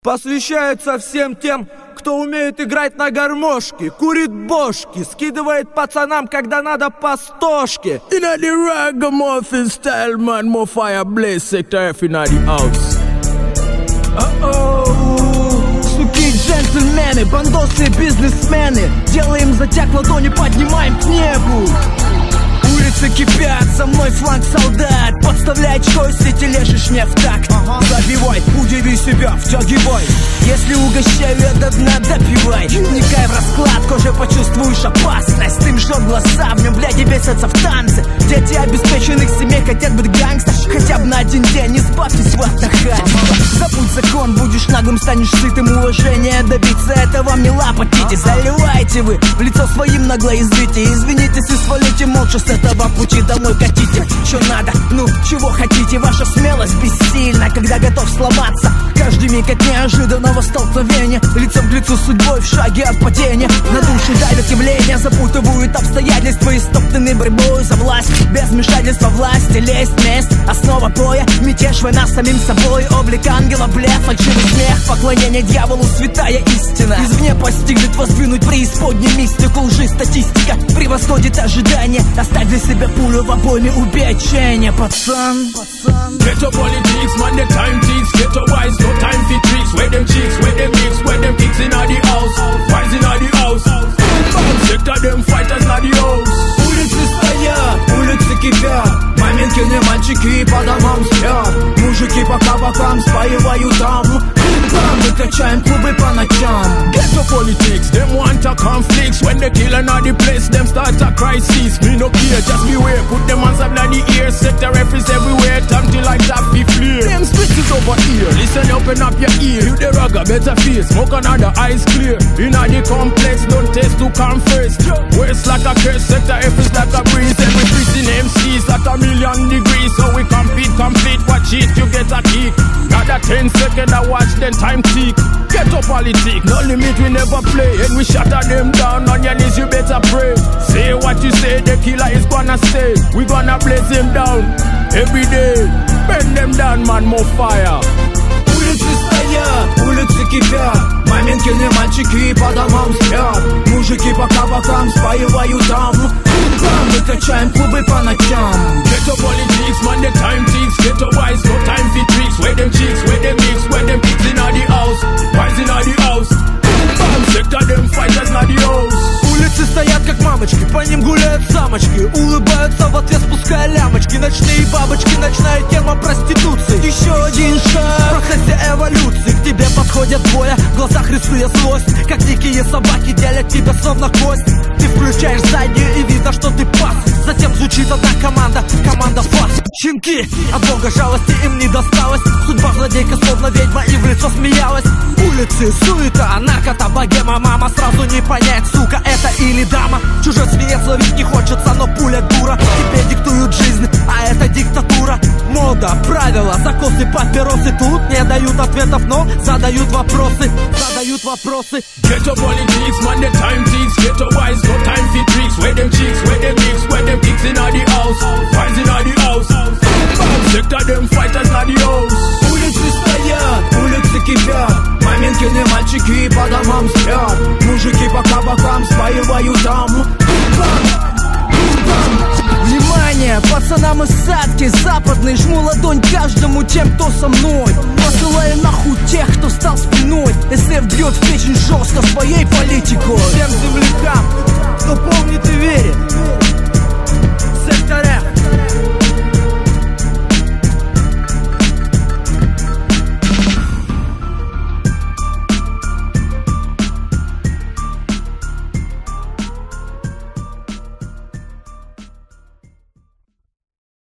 Посвящается всем тем, кто умеет играть на гармошке, курит бошки, скидывает пацанам, когда надо по стошке. Inna the ragamuffin style, man, more fire blaze, sector F inna the house. Суки, джентльмены, бандосы, бизнесмены, делаем затяг, ладони поднимаем к небу. Улицы кипят, со мной фланг солдат. Подставляй очко, если ты лежишь не в такт. Забивай, удиви себя, втягивай. Если угощаю, я до дна допивай. Вникай в расклад, кожей почувствуешь опасность. Дым жжет глаза, в нем бляди бесятся в танце. Дети обеспеченных семей хотят быть гангстер. Хотя бы на один день, избавьтесь от нахальства. Забудь закон, будешь наглым, станешь сытым. Уважение добиться, это вам не лапотите. Заливайте вы в лицо своим нагло извите. Извинитесь и свалите молча с этого пути, домой катите. Что надо, ну чего хотите, ваша смелость бессильна, когда готов сломаться. Каждый миг от неожиданного столкновения, лицом к лицу с судьбой в шаге от падения. На душу давят явления, запутывают обстоятельства, истоптаны борьбой за власть. Без вмешательства власти, лесть, месть, основа боя, мятеж, война с самим собой. Облик ангела, блеф, фальшивый смех, поклонение дьяволу, святая истина. Извне постигнуть, воздвинуть преисподней мистику, лжи, статистика превосходит ожидания. Оставь для себя пулю в обойме, убей отчаяние, пацан. Get your politics, man, the time ticks. Get your wise, no time for tricks. Where them cheeks, where them mix, where them kicks inna the house. Wise inna the house. Sector them fighters inna the house. Улицы стоят, улицы кипят. Маменькины мальчики по домам спят. Мужики по кабакам спаивают там. Мы качаем клубы по ночам. Get your politics, them want a conflicts. When they kill another place, them start a crisis. Me no care, just beware. Put them hands up in the ear. Sector F is everywhere. Time to like that be clear. Them switches over here. Listen, open up your ear. You the rugger, better face. Smoke another eyes clear. Inna the complex, don't taste to come first. Worse like a curse. Sector F is like a breeze. Every freezing MCs at 1,000,000 degrees. So we compete, complete. Watch it, you get a kick. Got a 10 second, I watch, then time tick. Get up politics, no limit, we never play. And we shatter them down, on your knees you better pray. Say what you say, the killer is gonna stay. We gonna blaze him down, every day. Burn them down, man, more fire. Улицы стоят, улицы кипят. Маменькины мальчики по домам спят. Мужики по кабакам спаивают там. Мы качаем клубы по ночам. Get your politics, man, the time ticks. Get your wise, no time for tricks. Where them cheeks, where them mix, where them kicks inna the house. Wise inna the house. Sector them fighters inna the house. Улицы стоят как мамочки, по ним гуляют самочки. Улыбаются в ответ, спуская лямочки. Ночные бабочки, ночная тема проституции. Еще один шаг в процессе эволюции. К тебе подходят двое, в глазах рисуя злость. Как дикие собаки делят тебя словно кость. Ты включаешь заднюю и видно, что ты пас. Затем звучит одна команда, команда фас. Щенки, от бога жалости им не досталось. Судьба злодейка словно ведьма и в лицо смеялась. Улицы, суета, наркота, богема. Мама, сразу не понять, сука, это или дама. Чужой свинец ловить не хочется, но пуля дура. Тебе диктуют жизнь, а это диктатура. Мода, правила, закосы, папиросы. Тут не дают ответов, но задают вопросы. Задают вопросы. Get your politics, man, the time ticks. Get your wise, no time for tricks. Where them cheeks, where them mix, where them kicks inna the house. Wise inna the house. Sector them fighters inna the house. Улицы стоят, улицы кипят. Маменькины мальчики по домам спят. Мужики по кабакам спаивают там. Внимание, пацанам из садки западной. Жму ладонь каждому тем, кто со мной. Посылаю нахуй тех, кто стал спиной. СФ бьет в печень жестко своей политикой. Всем землякам, кто